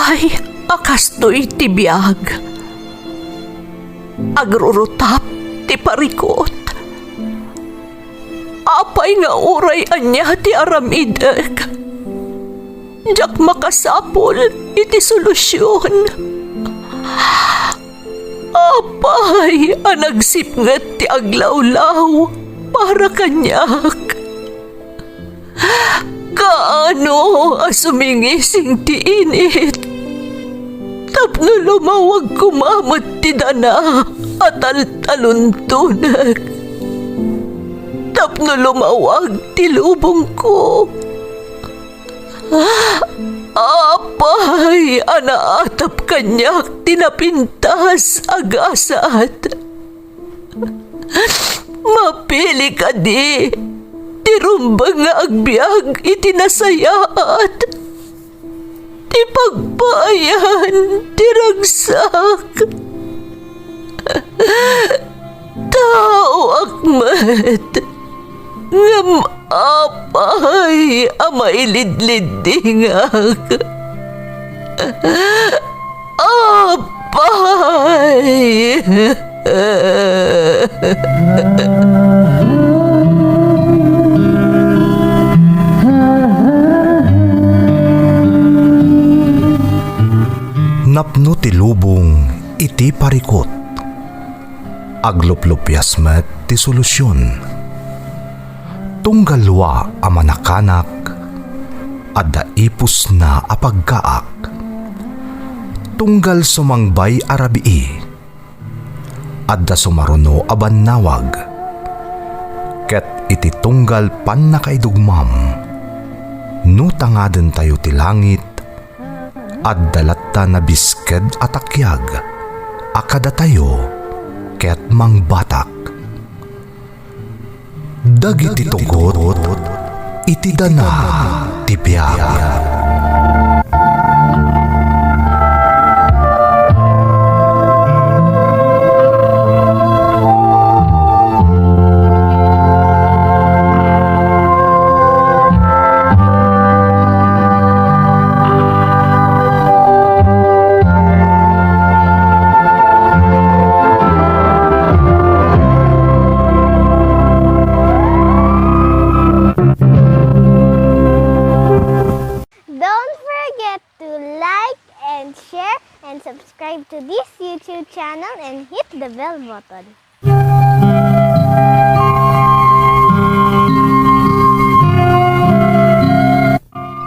Apay, akastoy ti biyag. Agrurutap ti parikot. Apay nga uray anya ti aramidek. Jak makasapol iti solusyon. Apay, anagsipnget ti aglawlaw para kanyak. Kaano asumingising ti init? Tapno lumawag kumamot ti dana at taluntunak. Tapno lumawag ti lubong ko. Apay, anaatap kanyak tinapintas agasat. Mapili ka di. Tirumbang nga agbyag itinasayaat. Ti pagbayan, tiragsak. Tao akmat. Ngam apay, amailidlidingak. Apay. Napno ti lubong iti parikot. Agluplupyas met ti solusyon. Tunggalwa a manakanak adda ipus na apagkaak. Tunggal sumangbay arabii adda sumaruno a bannawag. Ket iti tunggal pan nakaidugmam no tangaden tayo ti langit at dalatta na bisked at akyag, akada tayo, ket mangbatak. Dagiti tugot, iti dana, tipyag. Subscribe to this YouTube channel and hit the bell button.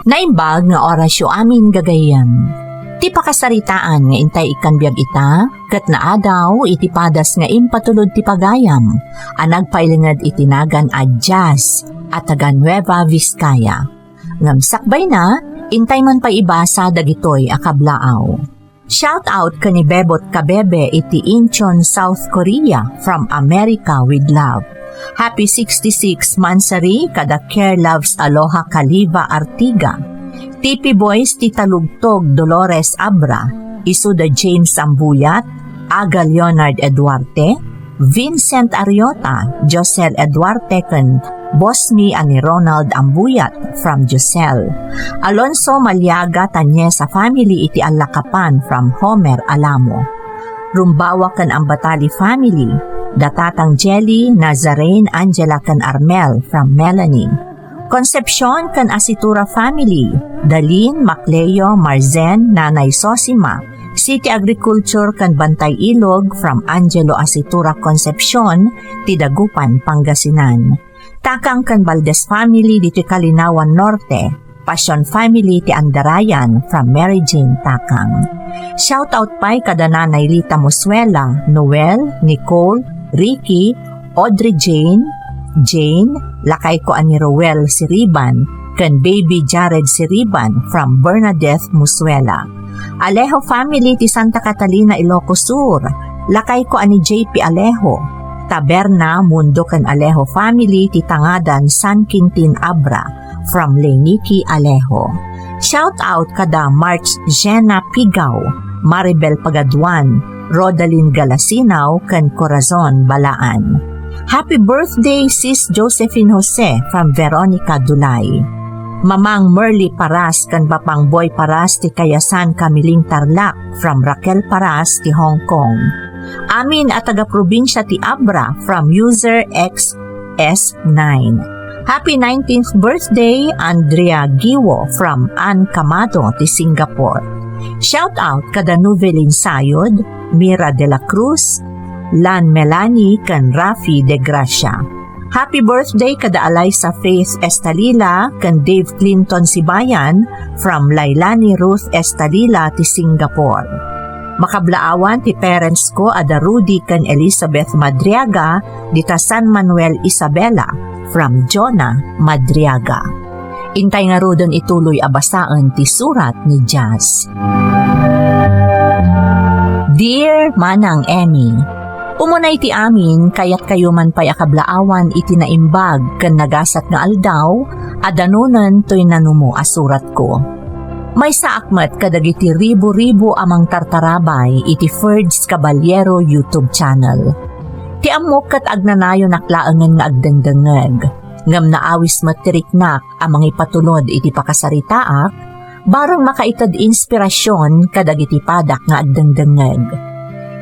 Naimbag nga orasyo amin gagayam. Ti pakasaritaan nga intay ikan biyag ita, kat naadaw iti padas nga impatulod ti pagayam, anag pailingad itinagan a Jazz at taga Nueva Vizcaya. Ngamsakbay na, intay man pa ibasa dagitoy akablaaw. Shout out kani Bebot Kabebe iti Incheon, South Korea from America with love. Happy 66 Mansari kada Care Loves Aloha Kaliva Artiga. TP Boys Tita Lugtog Dolores Abra, Isuda James Ambuyat, Aga Leonard Eduarte, Vincent Ariota, Josel Eduarte ken Bosmi ani Ronald Ambuyat from Josel. Alonso Maliaga Tanyesa family iti Alakapan from Homer Alamo. Rumbawa kan Ambatali family, Datatang Jelly, Nazarene, Angela kan Armel from Melanie. Concepcion kan Asitura family, Dalin, Macleo, Marzen, Nanay Sosima, City Agriculture kan Bantay Ilog from Angelo Asitura Concepcion, Tidagupan, Pangasinan. Takang kan Valdez family dito Kalinawan Norte, Passion family ti Andarayan from Mary Jane Takang. Shout out pa'y kada Nanay Lita Musuela, Noel, Nicole, Ricky, Audrey Jane, Lakay ko ani Rowel Siriban, kan Baby Jared Siriban from Bernadette Musuela. Alejo family ti Santa Catalina Ilocos Sur, lakay ko ani JP Alejo. Taberna Mundo kan Alejo family ti Tangadan San Quintin Abra from Leniki Alejo. Shout out kada March Jenna Pigaw, Maribel Pagaduan, Rodalyn Galasinaw kan Corazon Balaan. Happy birthday Sis Josephine Jose from Veronica Dulay. Mamang Merly Paras kan Papang Boy Paras ti Kayasan Kamiling Tarlac from Raquel Paras ti Hong Kong. Amin at taga-probinsya ti Abra from user XS9. Happy 19th birthday Andrea Giwo from Ann Camado ti Singapore. Shout out kada Nuvelin Sayod, Mira de la Cruz, Lan Melanie kan Rafi de Gracia. Happy birthday kada Eliza Faith Estalila kan Dave Clinton Sibayan from Lailani Ruth Estalila ti Singapore. Makablaawan ti parents ko ada Rudy kan Elizabeth Madriaga dita San Manuel Isabela from Jonah Madriaga. Intay nga rodon ituloy abasaan ti surat ni Jazz. Dear Manang Emmy, umunay ti amin kayat kayo man pay akablaawan iti naimbag kan nagasat nga aldaw, adanunan to'y nanumo asurat ko. May saakmat kadagiti ribu-ribu amang tartarabay iti Ferds Caballero YouTube channel. Ti amok kat agnanayo naklaangan nga agdengdengeg, ngam naawis matiriknak amang ipatulod iti pakasaritaak, barang makaitad inspirasyon kadagiti padak nga agdengdengeg.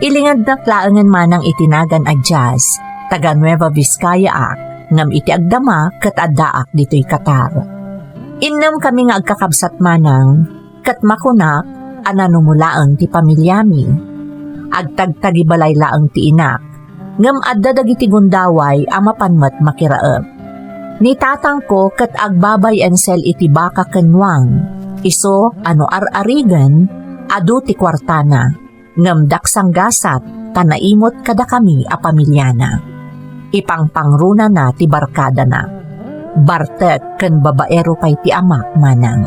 Ilingad na klaangan manang itinagan a Jazz, taga Nueva Vizcaya ak, ngam iti agdama kat addaak dito'y Qatar. Innam kami nga agkakabsat manang, kat makunak, ananumulaang ti pamilyami. Agtagtagibalay laang ti inak, ngam adda dagiti gundaway amapanmat makiraep. Ni tatang ko kat agbabay ensel iti baka kenwang, iso ano ar-arigan, adu ti kwartana. Ngam daksang gasat, tanaimot kada kami a pamilyana. Ipangpangruna na ti barkada na. Bartek ken babaero pay ti amak manang.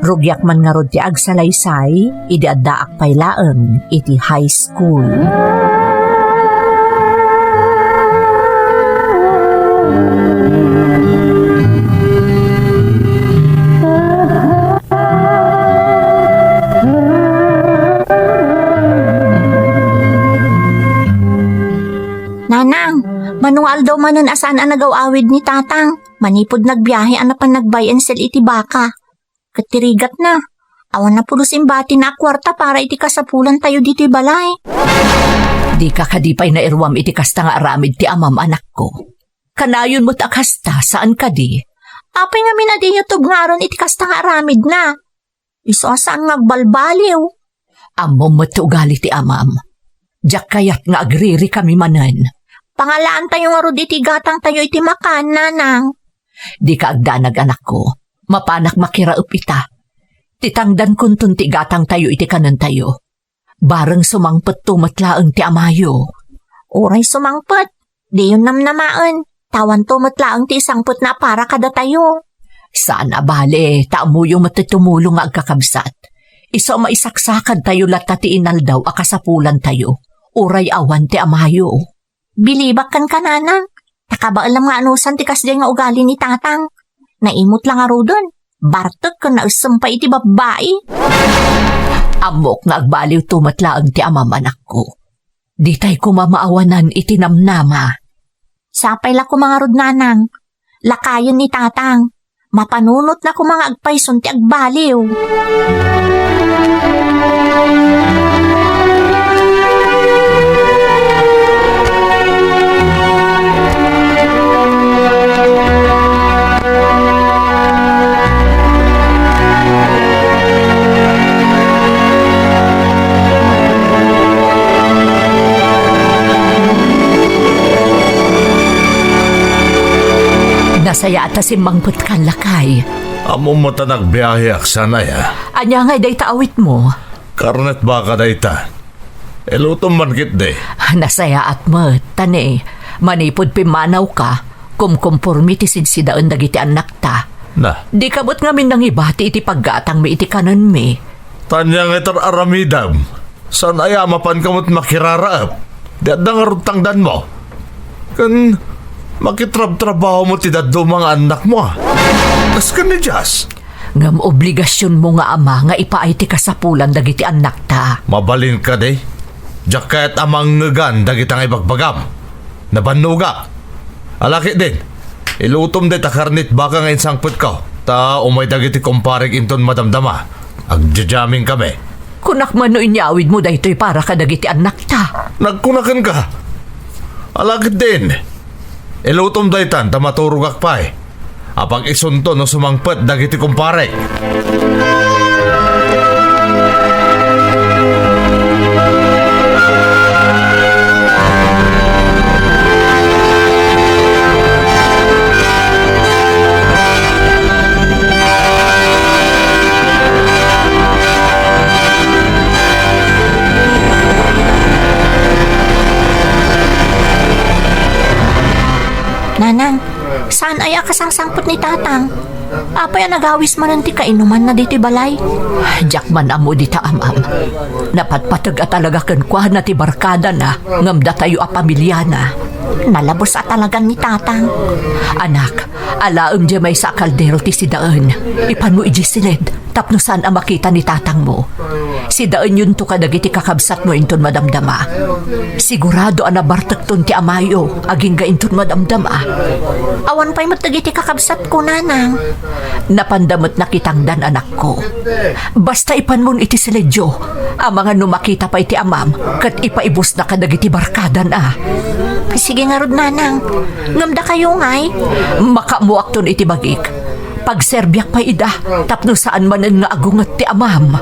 Rugyak man nga rod ti agsalaysay, idi addaak pay laeng iti high school. Nanang, manual daw manan asan ang nagawawid ni tatang. Manipod nagbiyahe ang napan nagbayan sel iti baka. Katirigat na. Awan na pulos imbati na kwarta para iti kasapulan tayo dito balay. Di ka kadipay na irwam iti kasta nga aramid ti amam anak ko. Kanayon mo ta kasta saan ka di? Apay nga minadi YouTube ngaron iti kasta nga aramid na. Iso saan ngagbalbaliw. Amom mo ti ugali ti amam. Diyak kayat nga agriri kami manan. Pangalaan tayo nga rod iti gatang tayo iti makan, nanang. Di ka agdanag anak ko. Mapanak makiraup ita. Titangdan kuntun ti gatang tayo iti kanan tayo. Bareng sumangpet tumatlaang ti amayo. Uray sumangpet. Di yun namnamaan. Tawan tumatlaang ti isangpet na para kada tayo. Saan abale, taamu yung matitumulong nga agkakabsat. Iso maisaksakan tayo lata ti inaldaw akasapulan tayo. Uray awan ti amayo. Bilibak kan kananang. Takabaalam nga anusan ti kasday nga ugali ni tatang. Naimot lang nga rodon. Bartek ka na usampay iti babae. Amok nga agbaliw tumatlaang ti amam anak ko. Di tay kumamaawanan iti namnama. Sapay la ko mga rod nanang. Lakayan ni tatang. Mapanunot na ko mga agpayson ti agbaliw. Nasaya ata si mangput kan lakay. Amo mo ta nagbiyahe aksanay ha. Anya nga day taawit mo. Karnet baka day ta. Elutom man kit day. Nasaya at mo, tane. Manipod pimanaw ka. Kumkompormi ti sidsidaan dagiti anak ta. Na, Di kabot nga min nang ibati iti paggatang mi iti kanan mi. tanyang itar aramidam. San ay amapan kamot makiraraap. Di at dangarutangdan mo. Kan makitrab-trabaho mo ti daddo mga anak mo ha. Kas ka ni Jazz. Ngam obligasyon mo nga ama nga ipaay ti kasapulan dagiti anak ta. Mabalin ka day. Diyak kahit amang ngegan dagitang ibagbagam. Nabanuga. Alaki din. Ilutom day takarnit baka ngayon sangput ka. Ta umay dagiti kumparing inton madamdama. Agjajaming kami. Kunak man no inyawid mo daytoy para kadagiti anak ta. Nagkunakan ka. Alagid din. Ilutom daytan ta maturugak pa eh. Apag isunto no sumangpet dagiti kumpare. Nanang, saan ay akasangsangpot ni tatang? Apay ang nagawis man ti kainuman na dito balay? Diyak man amo dita amam. Napatpatag at talaga kenkwa na ti barkada na ngamda tayo a pamilya na. Nalabos at talagang ni tatang. Anak, alaam di may sa kaldero ti si Daan. Ipan mo iji silid. Tapno saan ang makita ni tatang mo. Si Daan yun to kadagiti kakabsat mo inton madamdama. Sigurado ang nabartagton ti amayo. Aging ga inton madamdama. Awan pa'y matagiti kakabsat ko, nanang. Napandamot na kitangdan anak ko. Basta ipan mo iti silidyo. Ang mga numakita pa iti amam. Kat ipaibos na kadagiti barkada na. Sige nga rod, nanang. Ngamda kayo ngay. Makamuak ton iti bagik. Pagserbiak pa ida, tapno saan manan nga agungat ti amam.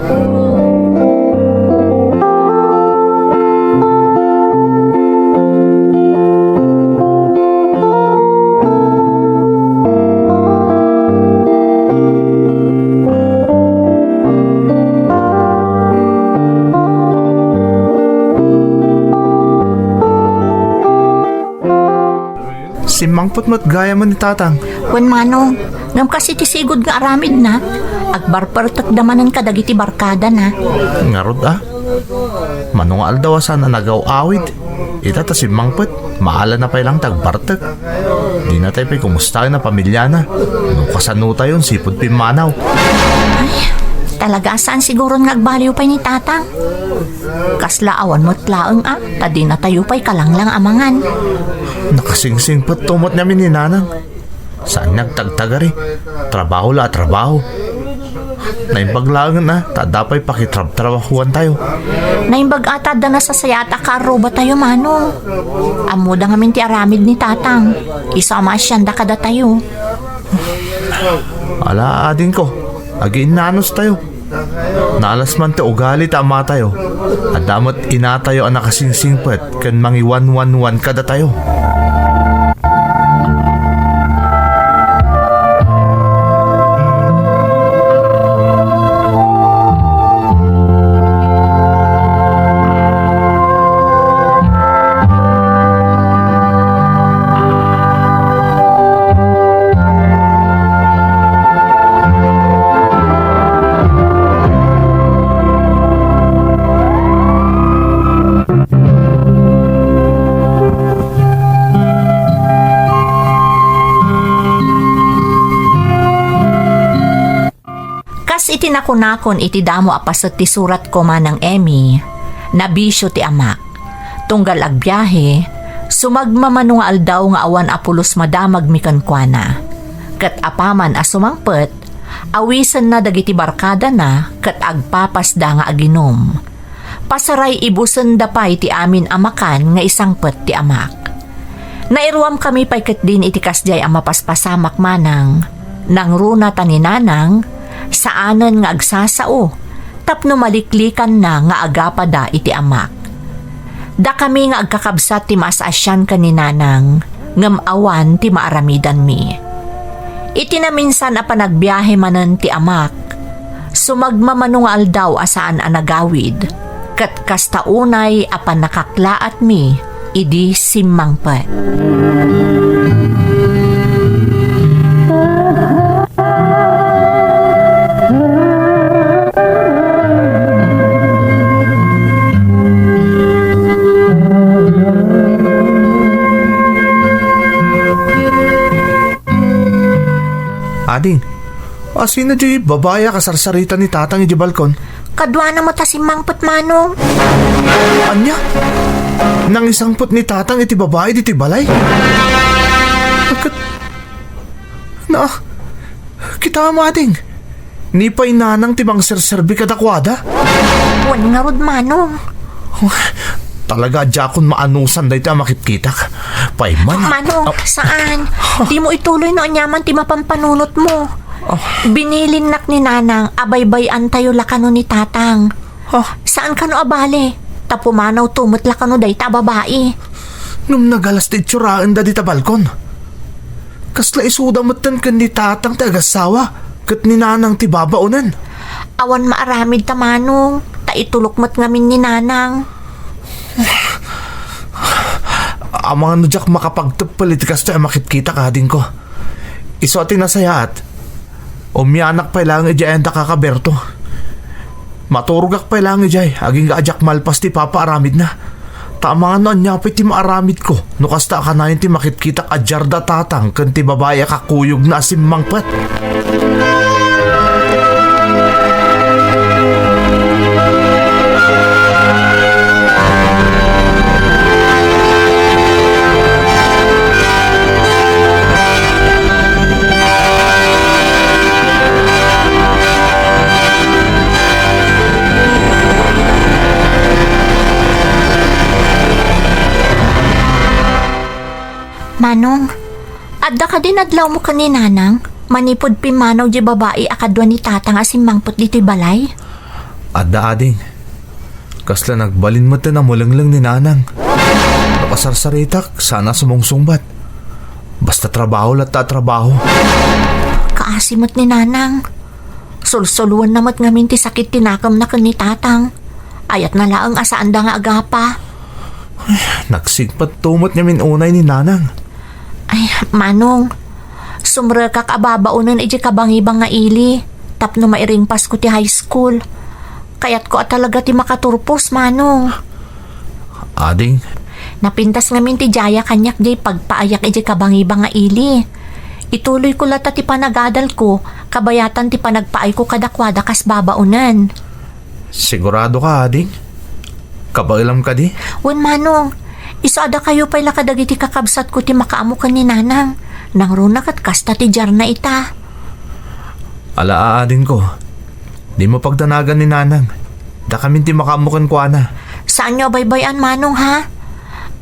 Si Mangpot mo't gaya man ni tatang. Wen manong, ngam kasi ti sigod nga aramid na. Agbar pertek-damanan kadagiti barkada na. Ngarod Manong aldaw asan na nagaw-awid. Ita ta si Mangpot, maala na pa ilang tagbartek. Di na tayo pa'y kumustahin na pamilya na. Nung kasanuta yun, sipod pimanaw. Talaga saan siguro nga agbaliw pa'y ni tatang? Kaslaawan mo't laeng tadi na tayo pa'y kalanglang amangan. Nakasingsing pat tumot namin ni nanang. Saan nagtagtagari? Trabaho la trabaho. Naimbaglangan tadapay pakitrab-trabahuan tayo. Naimbag atad na nasasayata ka aroba tayo, manong. Amuda nga ti aramid ni tatang. Isama siyanda kada tayo. Ala adin ko, agiin nanos tayo. Nalas man te ugali tama tayo. At damot inatayo ang nakasingsingpet kan mangi 111 kada tayo. Itinakunakon iti damo apasat ti surat ko manang Emmy, nabisyo ti amak. Tunggal agbiyahe, sumagmamano nga aldaw nga awan apulos madamag mikankwana. Kat apaman asumangpet, awisan na dagiti barkada na kat agpapasda nga aginom. Pasaray ibusen da pay ti amin amakan nga isang pet ti amak. Nairuam kami pay kat din iti kasjay ang mapaspasamak manang, nang runa taninanang, saanan nga agsasao, tapno maliklikan na nga agapada iti amak. Da kami nga agkakabsat ti maasasyan kaninanang, ngam awan ti maaramidan mi. Iti na minsan a panagbiyahe manen ti amak, sumagmamano nga aldaw asaan a nagawid, kat kastaunay a panakaklaat mi, idi simmangpet. Ading, asin na di babaya kasarsarita ni tatang iji balkon. Kadwa na mo ta si Mangpot, manong. Anya? Nang isang put ni tatang iti babae diti balay? Agkat... Kita mo ading. Ni pa inanang tibang serserbi kadakwada. Wan nga rod, Manong. Talaga jakon maanusan dahi ta makitkitak. Paiman. Manong, saan? Di mo ituloy no anyaman ti mapampanunot mo. Binilin nak ni Nanang, abay-bayan tayo lakano ni Tatang. Saan ka no abale? Tapumanaw tumot lakano dahi ta babae. Nung nagalas ti tsuraan da di ta balkon. Kasla isuda matan kan ni Tatang ti agasawa. Kat ni Nanang ti babaunan. Awan maaramid ta, Manong. Ta itulok mat ngamin ni Nanang. Ang mga nudyak makapagtapalitikas tayo makitkita kading ko. Iso ating nasayaat. Umianak pa lang ijay enda kakaberto. Maturugak pa lang ijay. Aging gaajak malpas ti papa aramid na. Tama nga niya pa ti maaramid ko. Nukasta ka na yun ti makitkita ajarda Tatang kan ti babaya kakuyog na asimmangpat. Manong, adda ka din adlaw mo ka ni Nanang? Manipod pimanaw di babae akadwa ni Tatang asim mangpot dito'y balay? Adda ading. Kasla nagbalin mo na mulanglang ni Nanang. Napasarsaritak, sana sumungsungbat. Basta trabaho lata trabaho. Kaasimot ni Nanang. Sulsuluan namat ngamin ti sakit tinakam na ka ni Tatang. Ayat na laang asaan da nga agapa. Nagsigpat tumot niya min unay ni Nanang. Ay, Manong, sumra kak ababaunan iji kabangibang nga ili. Tapno mairing pas ko ti high school. Kayat ko at talaga ti makaturpos, Manong. Ading, Napintas ngamin ti Jaya kanyak di pagpaayak iji kabangibang nga ili. Ituloy ko lata ti panagadal ko, kabayatan ti panagpaay ko kadakwada kas babaunan. sigurado ka ading? Kabailam ka di? Wan, Manong, isaada kayo pa'y lakadagi ti kakabsat ko ti makaamo ka ni Nanang. Nang runak at kasta ti jar na ita. Alaaadin ko. Di mo pagdanagan ni Nanang. Da kami ti makamukan ko ana. Saan nyo baybayan, Manong, ha?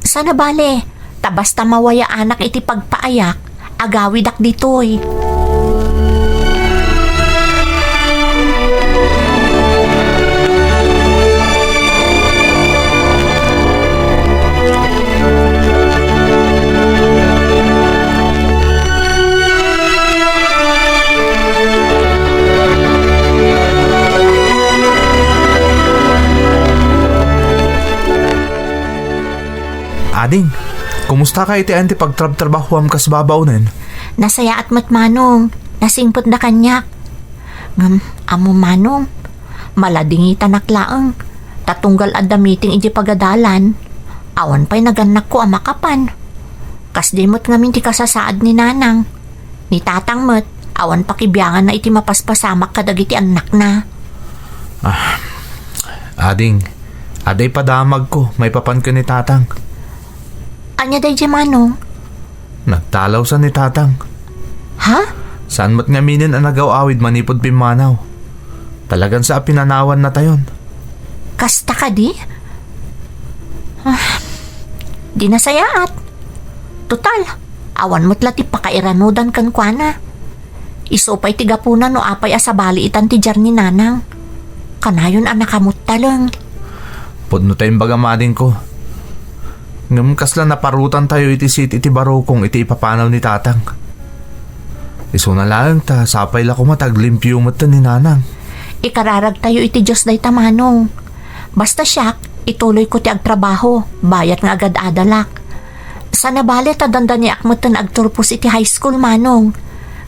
Sana bale, tabasta mawaya anak iti pagpaayak, agawidak ditoy. Ading, kumusta ka iti anti pagtrab-trabahuam kas babaunan? Nasaya at matmanong, nasingpot na kanyak. Amo, Manong, maladingi tanaklaang, tatunggal adda meeting iti pagadalan, awan pa'y naganak ko amakapan. Kas dimot ngamin ti kasasaad ni Nanang, ni Tatang met, awan pakibiyangan na iti mapaspasamak kadagiti anak na. Ading, aday padamag ko, may papan ka ni Tatang. Anya day di, Manong? Nagtalaw sa ni Tatang. Ha? Saan mat ngaminin ang nagaw-awid manipod pimanaw? Talagan sa pinanawan na tayon. Kasta ka di? Di nasayaat. Total, awan mo't lati pakairanudan kan kwa na. Isopay tigapunan no apay asabali itan ti jar ni Nanang. Kanayon anak kamot talang. Pudno tayong bagamading ko. Ngam kasla naparutan tayo iti sit iti barokong iti ipapanaw ni Tatang. Iso na lang ta, sapay la ko mataglimpyo mo ni Nanang. Ikararag tayo iti Diyos day tamanong. Basta siyak, ituloy ko ti agtrabaho, bayat nga agad adalak. Sana bale tadanda ni akmutan agturpos iti high school, Manong.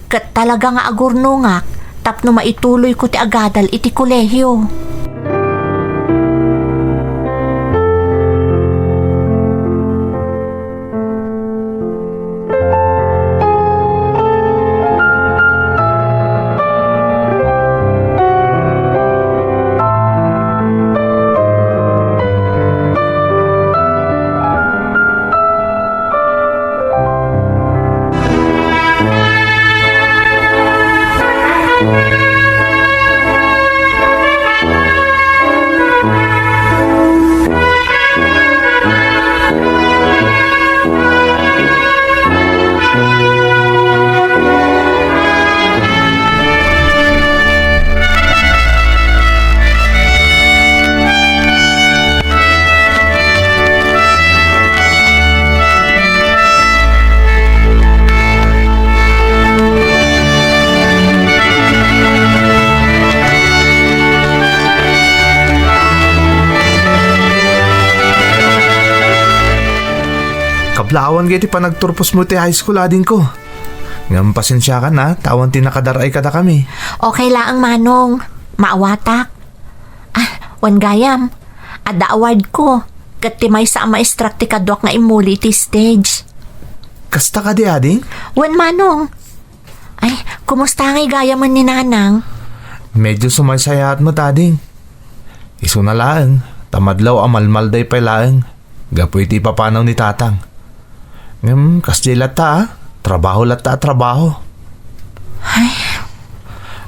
Kat talaga nga agurno nga, tapno maituloy ko ti agadal iti kolehiyo. Kablawan giti pa nagturpos mo ti high school ading ko. Ngam pasensya ka na, tawan ti nakadaray kada kami. Okay laang manong. Maawatak. Wan gayam. Ada award ko. Kat ti may sa maestrak ti kadwak nga imuli ti stage. Kasta ka di ading? Wan manong. Ay, kumusta ngay gayaman ni nanang? Medyo sumaysayaat mo tading. Isu na laeng, tamadlaw amalmal day pa laeng. Gapoy ti papanaw ni tatang. Ngam, kasdi lata trabaho lata trabaho.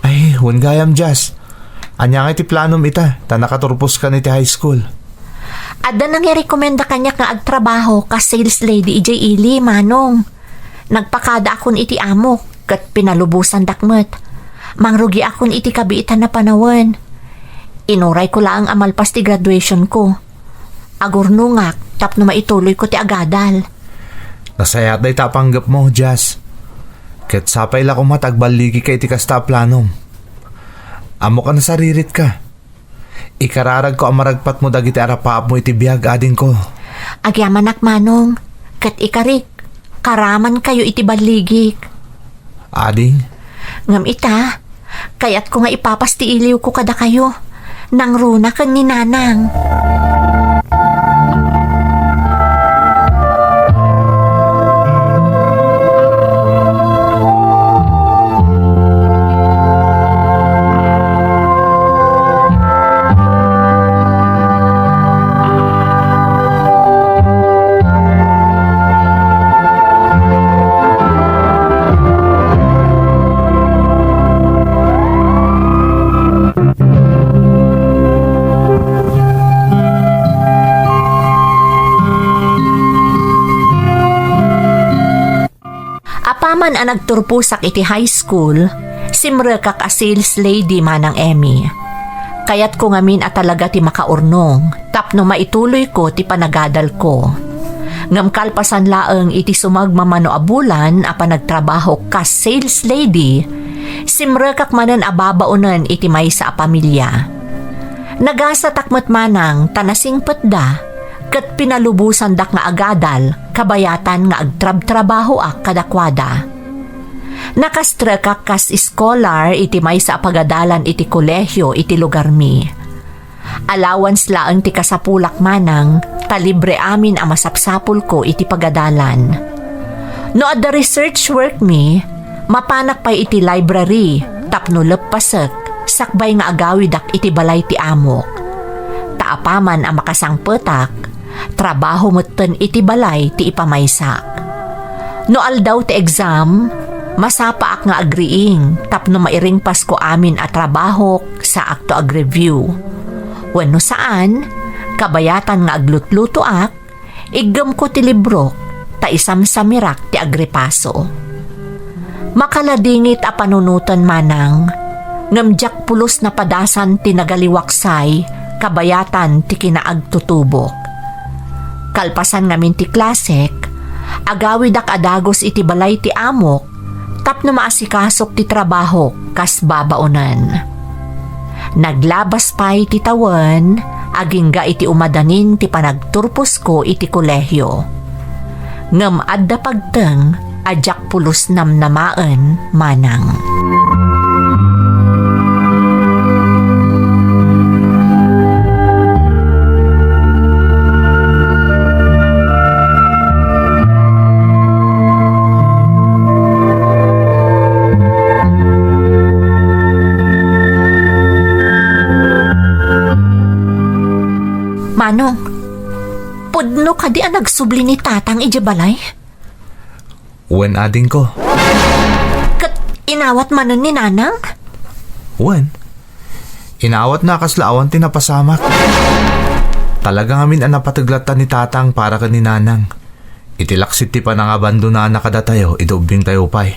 Ay, huwag gayam Jazz. Anya nga iti planom ita, ta nakaturpos ka ni ti high school. Ada nang i-rekomenda kanya nga agtrabaho ka sales lady EJ Ili, manong. Nagpakada akon iti amo, kat pinalubusan dakmet. Mangrugi akon iti kabiitan na panawan. Inuray ko lang amalpas ti graduation ko. Agurnungak, tapno maituloy ko ti agadal. Nasayat day tapanggap mo, Jazz. Ket sapay la kung matagbaligi kay ti kasta planom. Amo ka na saririt ka. Ikararag ko ang maragpat mo dagiti arapaap mo iti biyag ading ko. Agyamanak manong, kat ikarik, karaman kayo iti baligik. Ading? Ngam ita, kayat ko nga ipapas ti iliw ko kada kayo. Nang runa kan ni nanang. Apaman ang nagturpusak iti high school, simrekak a sales lady manang Emmy. Kayat ko ngamin at talaga ti makaurnong, tapno maituloy ko ti panagadal ko. Ngam kalpasan laeng iti sumagmamano a bulan a panagtrabaho ka sales lady, simrekak manan ababaonan iti maysa a pamilya. Nagasa takmet manang tanasing petda, ket pinalubusan dak nga agadal, kabayatan nga agtrab-trabaho ak kadakwada. Nakastrekak kas scholar iti maysa pagadalan iti kolehyo iti lugar mi. Allowance laeng ti kasapulak manang, talibre amin a masapsapul ko iti pagadalan. No at the research work mi, mapanak pa iti library, tapno lepasek, sakbay nga agawidak iti balay ti amok. Taapaman a makasangpetak, trabaho motten iti balay ti ipamaysak. No aldaw ti exam, masapa ak nga agriing, tapno mairing pasko amin at trabaho sa akto ag-review. Wenno saan, kabayatan nga aglutluto ak, igam ko ti libro, ta isam samirak ti agripaso. Makaladingit a panunutan manang, ngamjak pulos na padasan ti nagaliwaksay, kabayatan ti kinaagtutubok. Kalpasan ngamin ti klasek, agawidak adagos iti balay ti amok, tapno maasikasok ti trabaho kas babaonan. Naglabas pa'y ti tawan, agingga iti umadanin ti panagturpos ko iti kolehyo. Ngam adda pagteng, ajak pulos namnamaan manang. Manong, pudno ka di ang nagsubli ni tatang ije balay? Wen ading ko. Kat inawat manon ni nanang? Wen, inawat na kaslaawan tinapasamak. Talaga ngamin ang napatiglatan ni tatang para ka ni nanang. Itilaksit ti pa nang abandona na kada tayo, idubing tayo pa'y.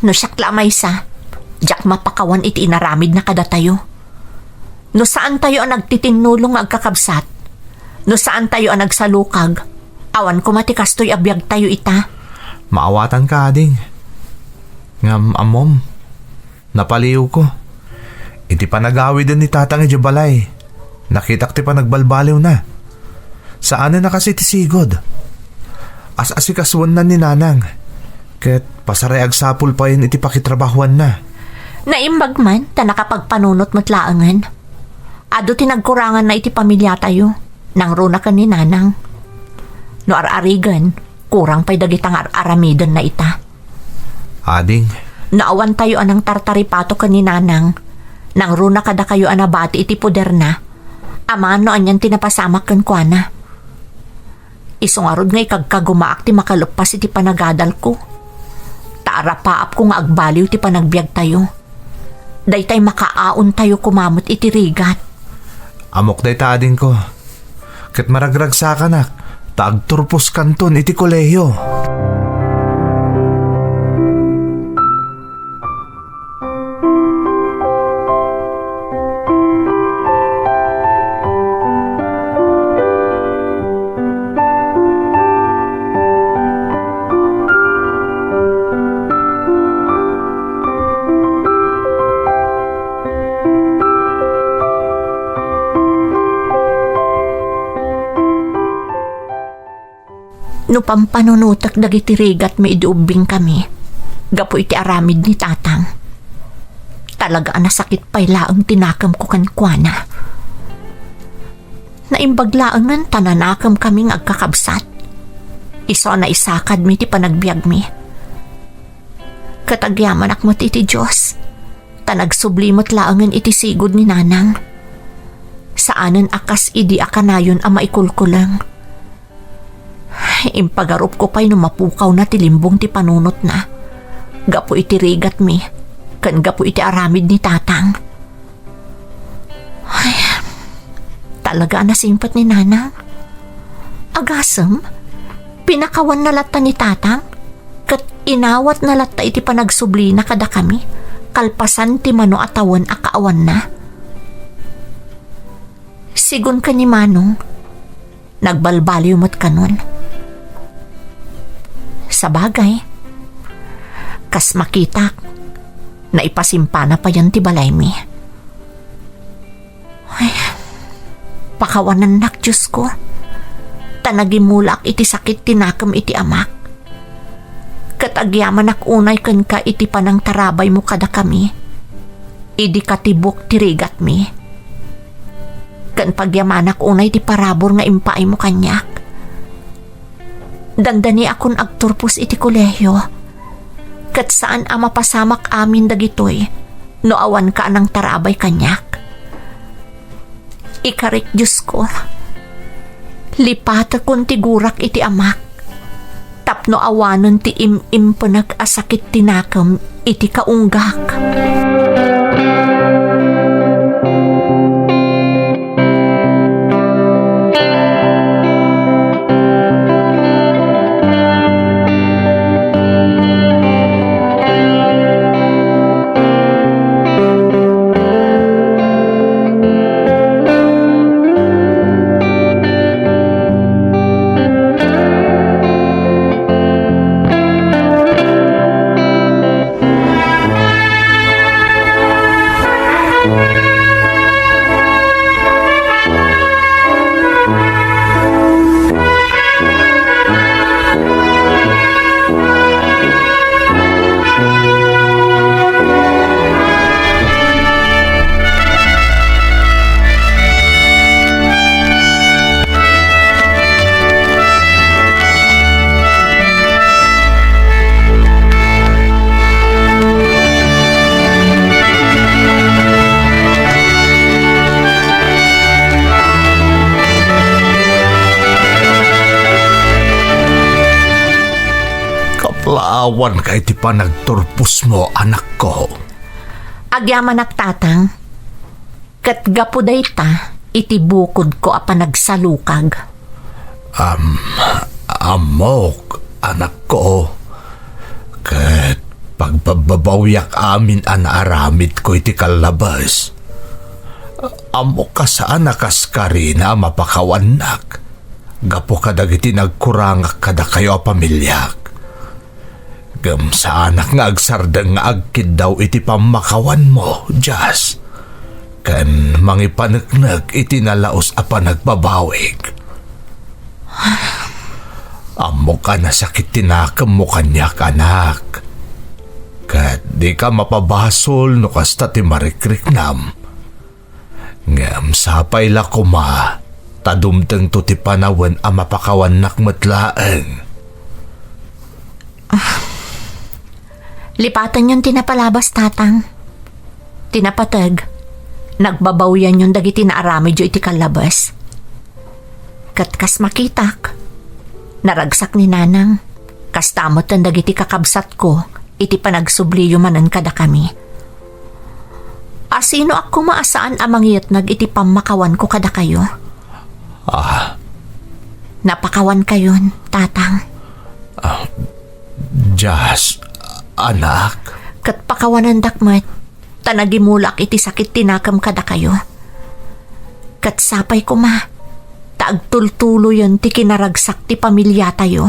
No sakla may sa, jak mapakawan iti inaramid na kada tayo. No saan tayo ang nagtitinulong nga agkakabsat? No saan tayo ang nagsalukag? Awan ko matikastoy abiyag tayo ita. Maawatan ka, ading. Ngam amom, napaliw ko. Iti pa nagawi din ni tatang ijabalay. Nakitak ti pa nagbalbaliw na. Saan na kasi ti sigod? As-asikaswan na ni nanang. Ket pasaray agsapul pa yun iti pakitrabahuan na. Naimbag man, ta nakapagpanunot mo't laangan. Ado tinagkurangan na iti pamilya tayo. Nang runa ka ni nanang. No ar-arigan, kurang pa'y dagitang ar-aramidan na ita. Ading, Naawan tayo anang tartaripato ka ni nanang. Nang runa kada kayo anabati iti puder na. Amano anyan tinapasamak kan kwa na. Isungarod nga ikagkagumaak ti makalupas iti panagadal ko. Taarapaap ko nga agbaliw ti panagbiag tayo. Daytay makaaon tayo kumamot iti rigat. amok day ta ading ko. Ket maragrag sa kanak, taagturpos kanton iti kolehiyo. No pampanunutak dagiti rigat may iduubing kami. Gapo iti aramid ni tatang. Talaga nasakit pa'y laang tinakam ko kan kuana. Naimbaglaangan tananakam kaming agkakabsat. Iso na isakad mi ti panagbiag mi. Katagyaman akmat iti Diyos. Tanagsublimot laangan iti sigod ni nanang. Saanan akas idi akanayon ang maikulkulang. Impagarup ko pa'y numapukaw na tilimbong ti panunot na. Gapo iti rigat mi. Kan gapo iti aramid ni tatang. Ay, talaga nasimpat ni nanang. Agasem, pinakawan na lata ni tatang. Kat inawat na lata iti panagsubli na kada kami. Kalpasan ti mano atawan akaawan na. Sigun ka ni manong. Nagbalbaliw mo't kanon. Sa bagay, kas makita na ipasimpana pa yan ti balay mi. Ay, pakawanan nak Diyos ko. Tanagimulak iti sakit tinakam iti amak. Katagyaman ak unay kan ka iti panang tarabay mo kada kami. Idi katibok ti rigat mi. Kan pagyamanak unay ti parabor nga impaay mo kanyak. Dandani akon agturpos iti kolehiyo. Kat saan ang mapasamak amin dagitoy, no awan ka anang tarabay kanyak. Ikarik Diyos ko, lipata kon tigurak iti amak, tapno awanon ti impanag asakit tinakam iti kaunggak. Awan ka iti pa nagturpos mo, anak ko. Agyaman tatang. Kat gapuday ta, iti bukod ko apa nagsalukag. Amok, anak ko. Kat pagbabawyak amin aramid ko iti kalabas. Amok ka saan nakaskari na mapakawanak. Gapo kadag iti nagkurangak kada kayo a pamilyak. Gam sa anak nga agsardang nga agkid daw iti pamakawan mo, Jas. Kan mangipanagnag iti nalaos a panagbabawig. Amo ka na sakit tinakam mo kanyak, anak. Kat di ka mapabasol no kasta ti marikriknam. Ngam sapay la kuma, tadumteng to ti panawan a mapakawan nakmatlaan. Lipatan yung tinapalabas tatang. Tinapatag. Nagbabawyan yung dagiti na arami jo iti kalabas. Katkas makitak. Naragsak ni nanang. Kastamot ang dagiti kakabsat ko. Iti panagsubliyo manan kada kami. Asino ako maasaan amangyat nag iti pamakawan ko kada kayo? Napakawan kayon, tatang. Jas, anak. Kat pakawanan dakmat. Tanagimulak iti sakit tinakam kada kayo. Kat sapay ko ma. Taagtultulo yun ti kinaragsak ti pamilya tayo.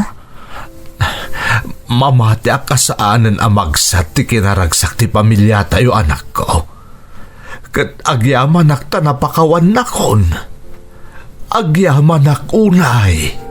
Mamati ka saanan amagsat ti kinaragsak ti pamilya tayo, anak ko. Kat agyaman nakta napakawan nakon. Agyaman nakunay.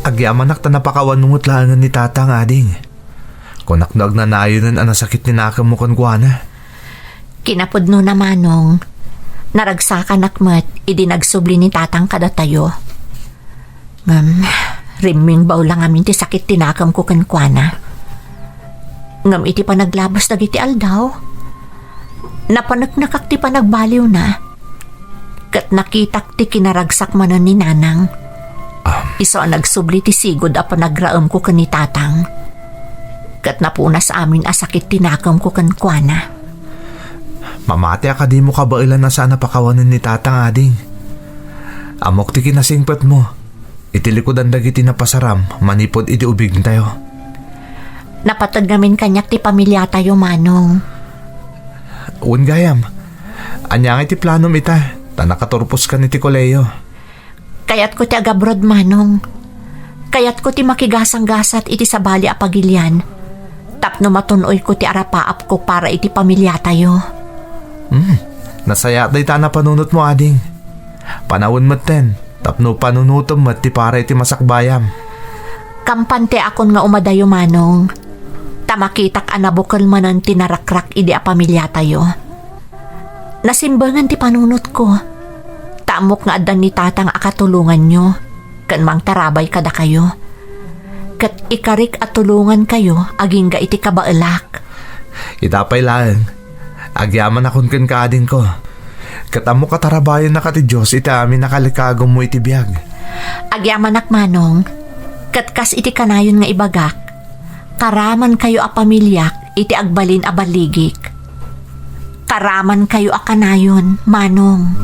Agyamanak ta napakawan nungot langan ni tatang ading. Kunakdag na nayonan ang nasakit ni nakam mo kuana. Kinapod no namanong. Naragsakan nakmat, idi nagsubli ni tatang kada tayo. Riming baw lang amin ti sakit tinakam ko kankwana. Ngam iti pa naglabas dagiti aldaw. Napanagnakak ti pa nagbaliw na. Kat nakitak ti kinaragsak manon ni nanang. Iso ang nagsubli ti sigod apa nagraam ko kan ni tatang. Kat napunas amin asakit tinakam ko kan kuana. Mamati ka di mo kabailan na sana pakawanan ni tatang ading. Amok ti kinasingpet mo. Itilikodan dagiti napasaram, manipod iti ubig tayo. Napatag namin kanyak ti pamilya tayo, manong. Gayam, anyang iti planom ita, tanakaturpos ka ni ti koleyo. Kayat ko ti agabrod, manong. Kayat ko ti makigasang-gasat iti sabali a pagilyan. Tapno matunoy ko ti arapaap ko para iti pamilya tayo. Nasaya day ta na panunot mo ading. Panawon mo't ten, tapno panunutom mo't ti para iti masakbayam. Kampante akon nga umadayo, manong. Tamakitak anabukal manan tinarakrak iti a pamilya tayo. Nasimbangan ti panunot ko. Tamok nga adan ni tatang akatulungan nyo. Kan mang tarabay kada kayo. Kat ikarik at tulungan kayo aging ga iti kabaelak. Itapay lang. Agyaman akon kan kading ko. Katamo katarabayan na kati Diyos iti amin nakalikagom mo iti biyag. Agyamanak, manong. Katkas iti kanayon nga ibagak. Karaman kayo a pamilyak iti agbalin a baligik. Karaman kayo a kanayon, manong.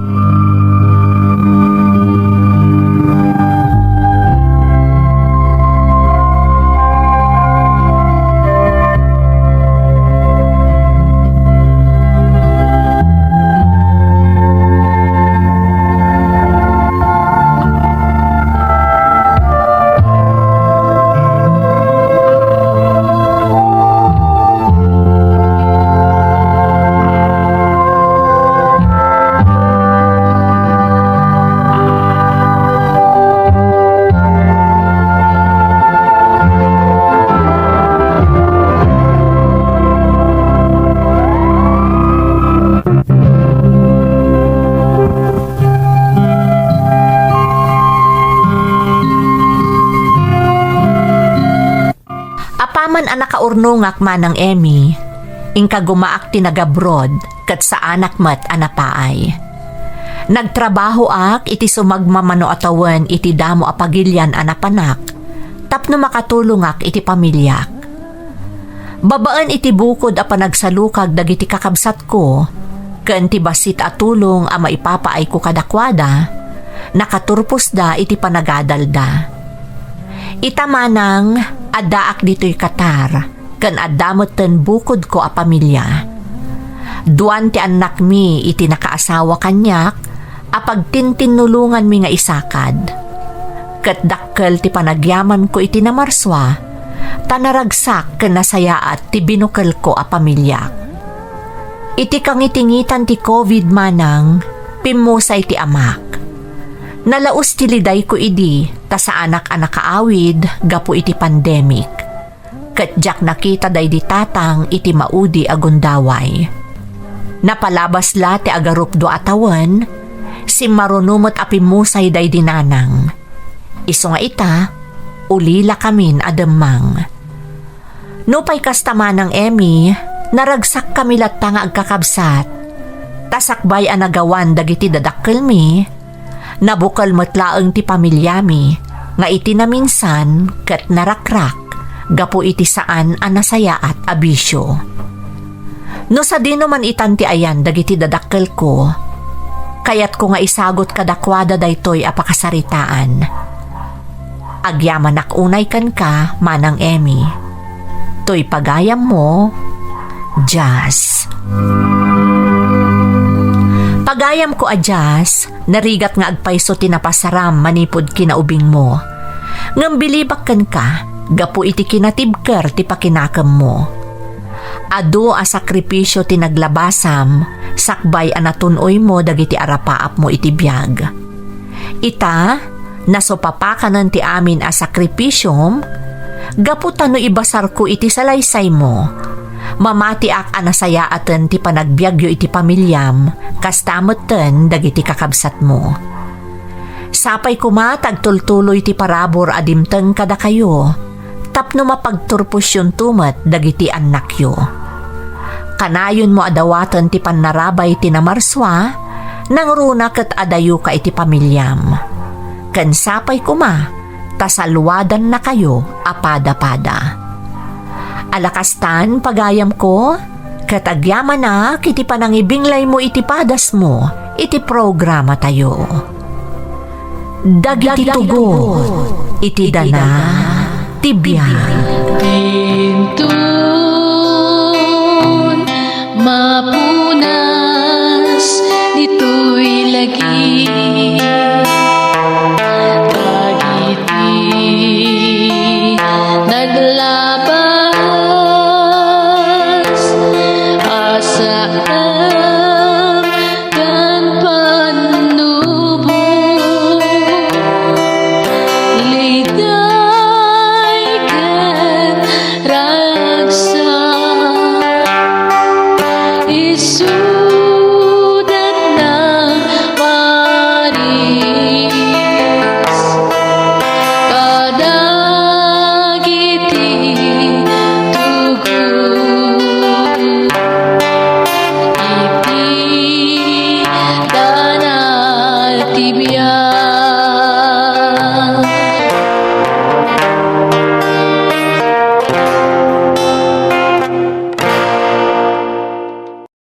Apaman ang nakaurnungak manang Emmy, ingka gumaak tinagabrod kat sa anak mat anapaay. Nagtrabaho ak iti sumagmamano atawan iti damo apagilyan anapanak, tapno makatulong ak iti pamilyak. Babaan iti bukod a panagsalukag dagiti kakabsat ko, ken ti basit a tulong a maipapaay ko kadakwada, nakaturpos da iti panagadalda. Itamanang adaak dito'y Qatar, ken adamoten bukod ko a pamilya. Duan ti anak mi iti nakaasawa kanyak, apag tintinulungan mi nga isakad. Ket dakkel ti panagyaman ko iti namarswa, tanaragsak ken nasayaat ti binukel ko a pamilya. Iti kangitingitan ti COVID manang, pimusay ti amak. Nalaus ti liday ko idi, ta sa anak-anak kaawid, gapu iti pandemic. Ket jak nakita day di tatang iti maudi agundaway. Napalabas la ti agarup do atawan, si marunumot a pimusay day dinanang. Iso nga ita, ulila kamin ademang. Nupay kastaman ng Emmy, naragsak kami latta nga agkakabsat. Tasakbay ang nagawan dagiti dadakkel mi, nabukal matlaeng ti pamilyami, nga iti na minsan ket narakrak, gapu iti saan ang nasaya at abisyo. No sa dino man itan ti ayan dagiti dadakkel ko, kayat ko nga isagot kadakwada daytoy apakasaritaan. Agyaman ak unay kan ka, manang Emmy. Toy pagayam mo, Jazz. Pagayam ko a Jazz, narigat nga agpayso tinapasaram manipod kinaubing mo. Ngambilibak kan ka, gapu iti kinatibker ti pakinakam mo. Ado a sakripisyo tinaglabasam, sakbay anatunoy mo dagiti arapaap mo iti biyag. Ita, nasopapakanan ti amin a sakripisyom, gapu tano ibasar ko iti salaysay mo. Mamati ak anasayaaten ti panagbiagyo iti pamilyam, kastamoten dagiti kakabsat mo. Sapay kuma tagtultuloy ti parabor adimteng kada kayo, tapno mapagturpos yun tumet dagiti anak yo. Kanayon mo adawatan ti panarabay ti namarswa, nang runa ket adayo ka iti pamilyam. Ken sapay kuma, tasalwadan na kayo apada-pada. Alakastan pagayam ko, katagyaman na kiti panangibinglay mo iti padas mo, iti programa tayo. Dagiti tugo, iti dana, tibiyag. Pintun, mapunas, dito'y lagi.